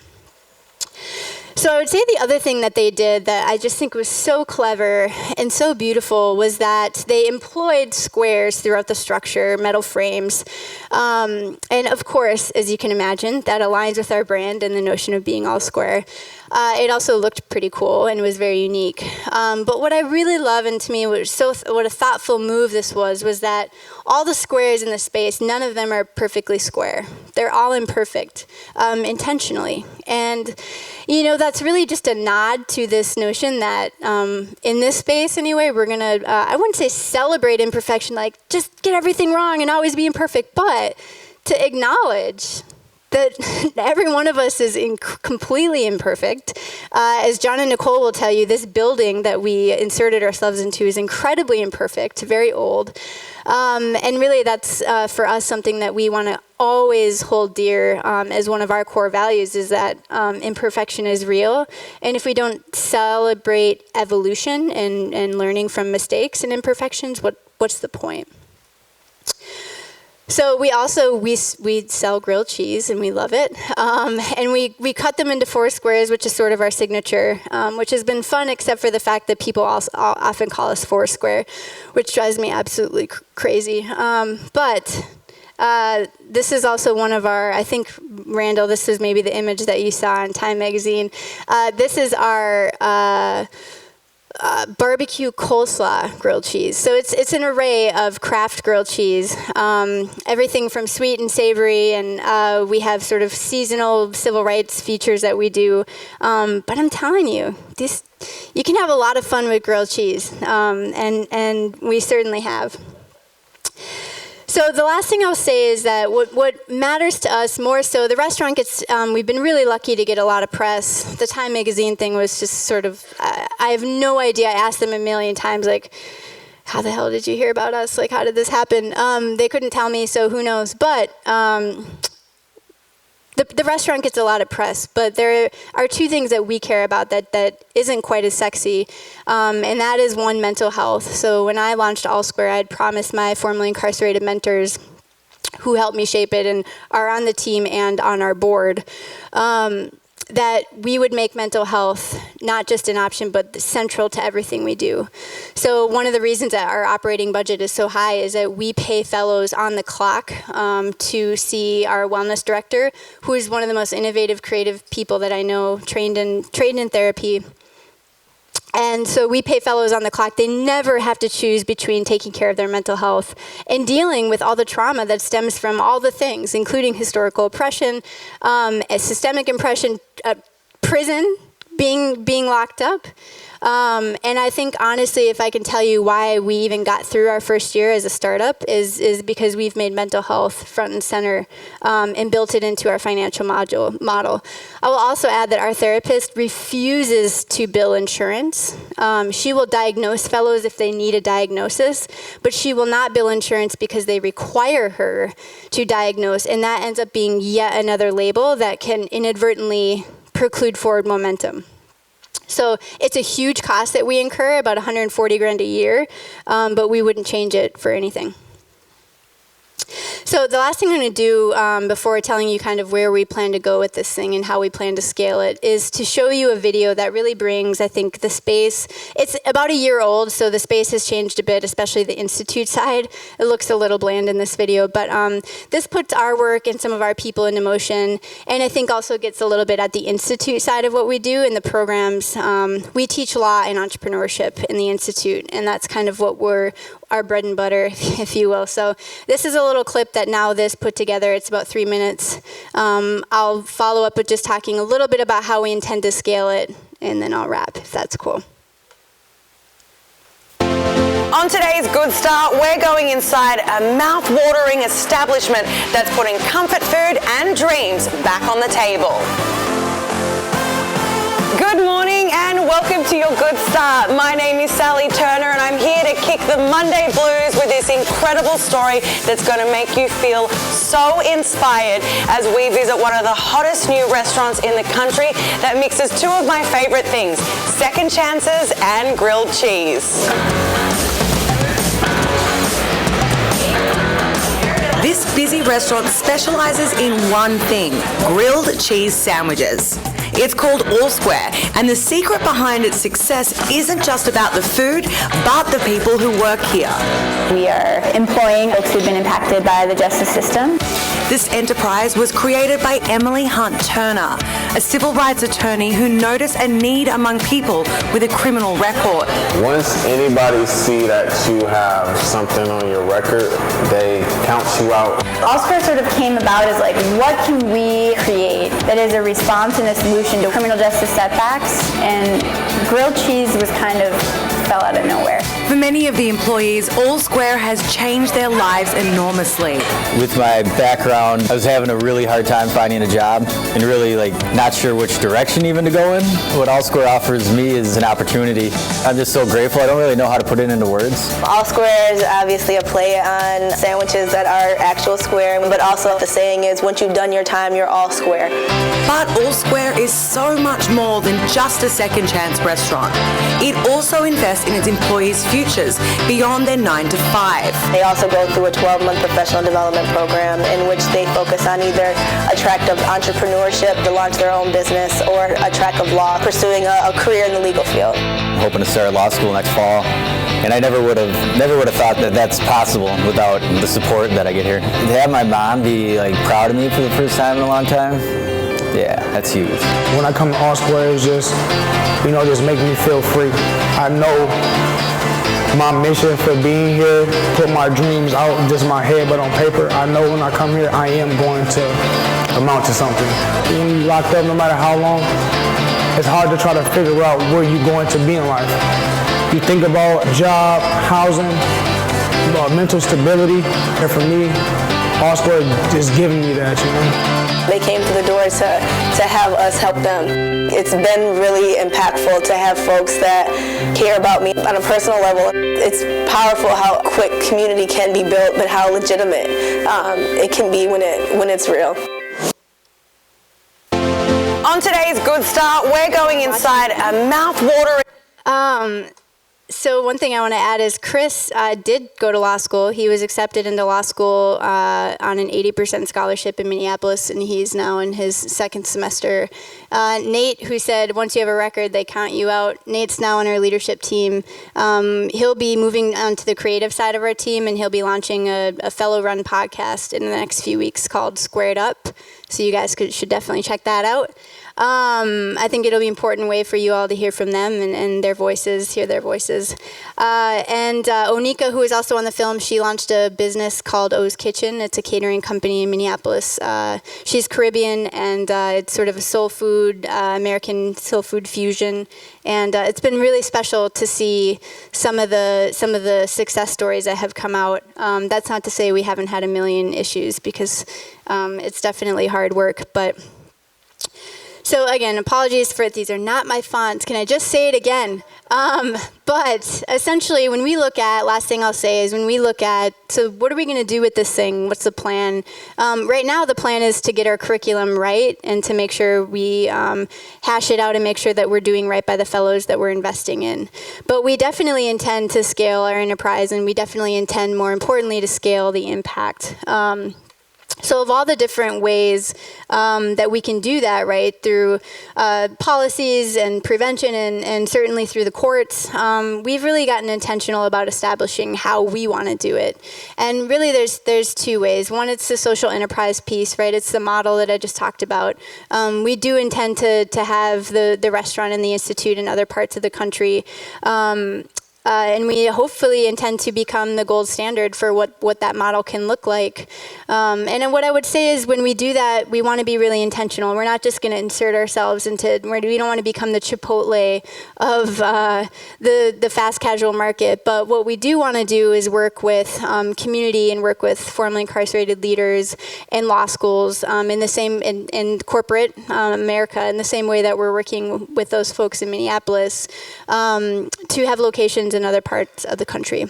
So I would say the other thing that they did that I just think was so clever and so beautiful was that they employed squares throughout the structure, metal frames. And of course, as you can imagine, that aligns with our brand and the notion of being all square. It also looked pretty cool and was very unique. But what I really love, and to me what a thoughtful move this was that all the squares in the space, none of them are perfectly square. They're all imperfect, intentionally. And, you know, that's really just a nod to this notion that in this space anyway, we're gonna, I wouldn't say celebrate imperfection, like just get everything wrong and always be imperfect, but to acknowledge that every one of us is completely imperfect. As John and Nicole will tell you, this building that we inserted ourselves into is incredibly imperfect, very old. And really that's, for us, something that we want to always hold dear as one of our core values is that imperfection is real. And if we don't celebrate evolution and learning from mistakes and imperfections, what's the point? So we sell grilled cheese and we love it. And we cut them into 4 squares, which is sort of our signature, which has been fun except for the fact that people also often call us Foursquare, which drives me absolutely crazy. But this is also one of our, I think, Randall, this is maybe the image that you saw in Time magazine. This is our barbecue coleslaw grilled cheese. So it's an array of craft grilled cheese, everything from sweet and savory, and we have sort of seasonal civil rights features that we do. But I'm telling you, you can have a lot of fun with grilled cheese, and we certainly have. So the last thing I'll say is that what matters to us more so, the restaurant gets, we've been really lucky to get a lot of press. The Time magazine thing was just sort of, I have no idea. I asked them a million times, like, how the hell did you hear about us? Like, how did this happen? They couldn't tell me, so who knows? But the restaurant gets a lot of press, but there are 2 things that we care about that isn't quite as sexy, and that is one, mental health. So when I launched All Square, I'd promised my formerly incarcerated mentors who helped me shape it and are on the team and on our board, that we would make mental health not just an option, but central to everything we do. So one of the reasons that our operating budget is so high is that we pay fellows on the clock to see our wellness director, who is one of the most innovative, creative people that I know, trained in therapy. And so we pay fellows on the clock. They never have to choose between taking care of their mental health and dealing with all the trauma that stems from all the things, including historical oppression, systemic oppression, prison, being locked up. And I think, honestly, if I can tell you why we even got through our first year as a startup is because we've made mental health front and center and built it into our financial model. I will also add that our therapist refuses to bill insurance. She will diagnose fellows if they need a diagnosis, but she will not bill insurance because they require her to diagnose, and that ends up being yet another label that can inadvertently preclude forward momentum. So it's a huge cost that we incur, about $140,000 a year, but we wouldn't change it for anything. So the last thing I'm going to do before telling you kind of where we plan to go with this thing and how we plan to scale it is to show you a video that really brings, I think, the space. It's about a year old, so the space has changed a bit, especially the Institute side. It looks a little bland in this video, but this puts our work and some of our people into motion, and I think also gets a little bit at the Institute side of what we do in the programs. We teach law and entrepreneurship in the Institute, and that's kind of what our bread and butter, if you will. So this is a little clip that Now This put together. It's about 3 minutes. I'll follow up with just talking a little bit about how we intend to scale it, and then I'll wrap, if that's cool. On today's Good Start, we're going inside a mouth-watering establishment that's putting comfort food and dreams back on the table. Good morning and welcome to your Good Start. My name is Sally Turner and I'm here to kick the Monday blues with this incredible story that's going to make you feel so inspired as we visit one of the hottest new restaurants in the country that mixes two of my favorite things, second chances and grilled cheese. This busy restaurant specializes in one thing, grilled cheese sandwiches. It's called All Square, and the secret behind its success isn't just about the food, but the people who work here. We are employing folks who've been impacted by the justice system. This enterprise was created by Emily Hunt Turner, a civil rights attorney who noticed a need among people with a criminal record. Once anybody see that you have something on your record, they count you out. All Square sort of came about as like, what can we create that is a response and a solution to criminal justice setbacks? And grilled cheese was kind of fell out of nowhere. For many of the employees, All Square has changed their lives enormously. With my background, I was having a really hard time finding a job and really not sure which direction even to go in. What All Square offers me is an opportunity. I'm just so grateful. I don't really know how to put it into words. All Square is obviously a play on sandwiches that are actual square, but also the saying is, once you've done your time, you're all square. But All Square is so much more than just a second chance restaurant. It also invests in its employees' futures beyond their 9 to 5. They also go through a 12-month professional development program in which they focus on either a track of entrepreneurship to launch their own business or a track of law, pursuing a career in the legal field. I'm hoping to start law school next fall, and I never would have thought that that's possible without the support that I get here. To have my mom be proud of me for the first time in a long time, yeah, that's huge. When I come to All Square, it's just, just make me feel free. I know my mission for being here, put my dreams out of just my head but on paper. I know when I come here, I am going to amount to something. When you're locked up, no matter how long, it's hard to try to figure out where you're going to be in life. You think about job, housing, about mental stability, and for me, All Square is giving me that, They came to the door to have us help them. It's been really impactful to have folks that care about me on a personal level. It's powerful how quick community can be built, but how legitimate it can be when it's real. On today's Good Start, we're going inside a mouth-watering... So one thing I want to add is Chris did go to law school. He was accepted into law school on an 80% scholarship in Minneapolis, and he's now in his second semester. Nate, who said once you have a record, they count you out. Nate's now on our leadership team. He'll be moving on to the creative side of our team, and he'll be launching a fellow-run podcast in the next few weeks called Squared Up. So you guys should definitely check that out. I think it'll be an important way for you all to hear from them and their voices, hear their voices. And Onika, who is also on the film, she launched a business called O's Kitchen. It's a catering company in Minneapolis. She's Caribbean, and it's sort of a soul food, American soul food fusion. And it's been really special to see some of the success stories that have come out. That's not to say we haven't had a million issues, because it's definitely hard work, but... So again, apologies for it. These are not my fonts. Can I just say it again? But essentially, when we look at, last thing I'll say is when we look at, so what are we going to do with this thing? What's the plan? Right now, the plan is to get our curriculum right and to make sure we hash it out and make sure that we're doing right by the fellows that we're investing in. But we definitely intend to scale our enterprise, and we definitely intend, more importantly, to scale the impact. So of all the different ways that we can do that, right, through policies and prevention and certainly through the courts, we've really gotten intentional about establishing how we want to do it. And really there's two ways. One, it's the social enterprise piece, right? It's the model that I just talked about. We do intend to have the restaurant and the institute in other parts of the country. And we hopefully intend to become the gold standard for what that model can look like. And then what I would say is when we do that, we want to be really intentional. We're not just going to insert ourselves into, we don't want to become the Chipotle of the fast casual market. But what we do want to do is work with community and work with formerly incarcerated leaders and law schools in the same, in corporate America, in the same way that we're working with those folks in Minneapolis to have locations in other parts of the country.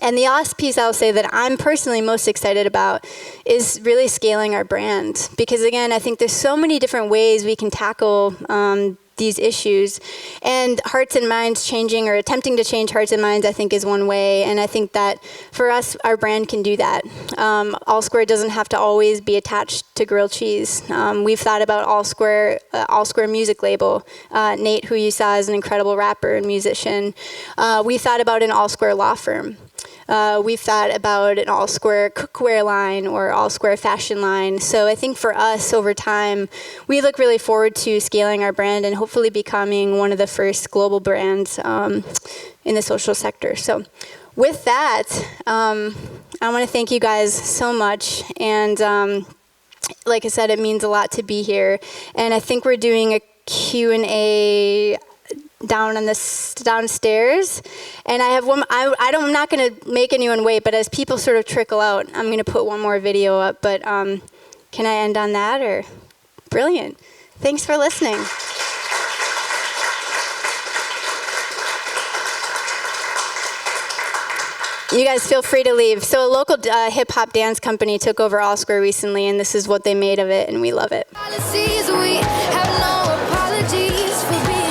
And the last piece I'll say that I'm personally most excited about is really scaling our brand. Because again, I think there's so many different ways we can tackle these issues. And hearts and minds changing or attempting to change hearts and minds, I think, is one way. And I think that for us, our brand can do that. All Square doesn't have to always be attached to grilled cheese. We've thought about All Square music label. Nate, who you saw, is an incredible rapper and musician. We thought about an All Square law firm. We've thought about an All Square cookware line or All Square fashion line. So I think for us over time, we look really forward to scaling our brand and hopefully becoming one of the first global brands in the social sector. So with that, I want to thank you guys so much. And like I said, it means a lot to be here. And I think we're doing a Q&A downstairs, and I have one. I'm not going to make anyone wait, but as people sort of trickle out, I'm going to put one more video up. But can I end on that? Or brilliant! Thanks for listening. You guys feel free to leave. So a local hip hop dance company took over All Square recently, and this is what they made of it, and we love it. We have no apologies for being.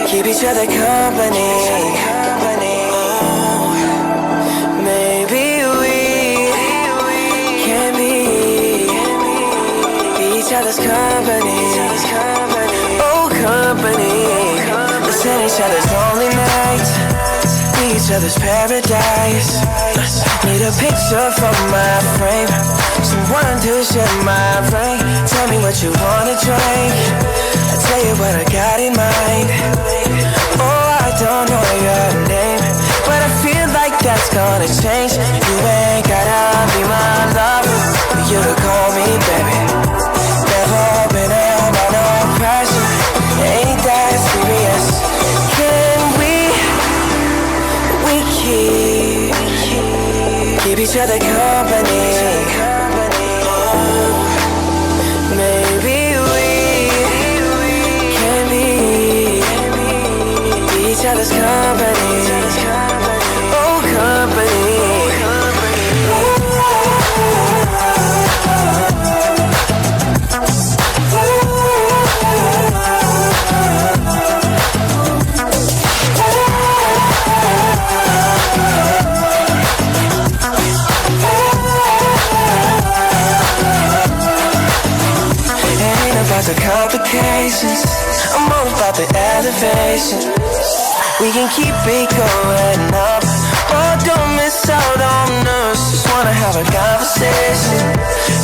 Keep each other company. Oh, maybe we can be each other's company. Oh, company. Listen each other's lonely nights, be each other's paradise. Need a picture from my frame, someone to share my brain. Tell me what you wanna drink, I'll tell you what I got in mind. Oh, I don't know your name, but I feel like that's gonna change. You ain't gotta be my lover for you to call me baby. Never been under no pressure, ain't that serious. Can we keep each other company? Oh, maybe each other's company. Oh, company. Ain't about the complications, I'm all about the elevation. We can keep it going up, oh, don't miss out on us. Just wanna have a conversation,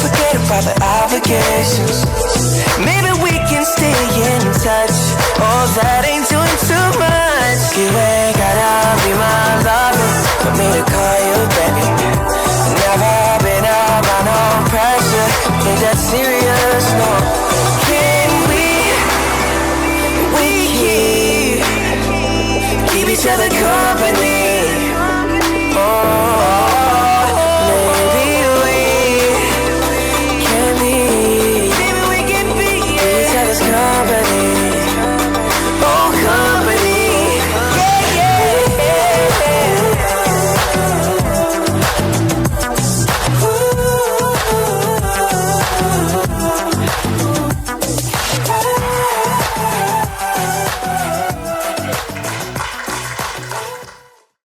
forget about the obligations. Maybe we can stay in touch, oh, that ain't doing too much. You ain't gotta be my lover for me to call you baby. Never been under no pressure, ain't that serious, no. Can we keep each other company?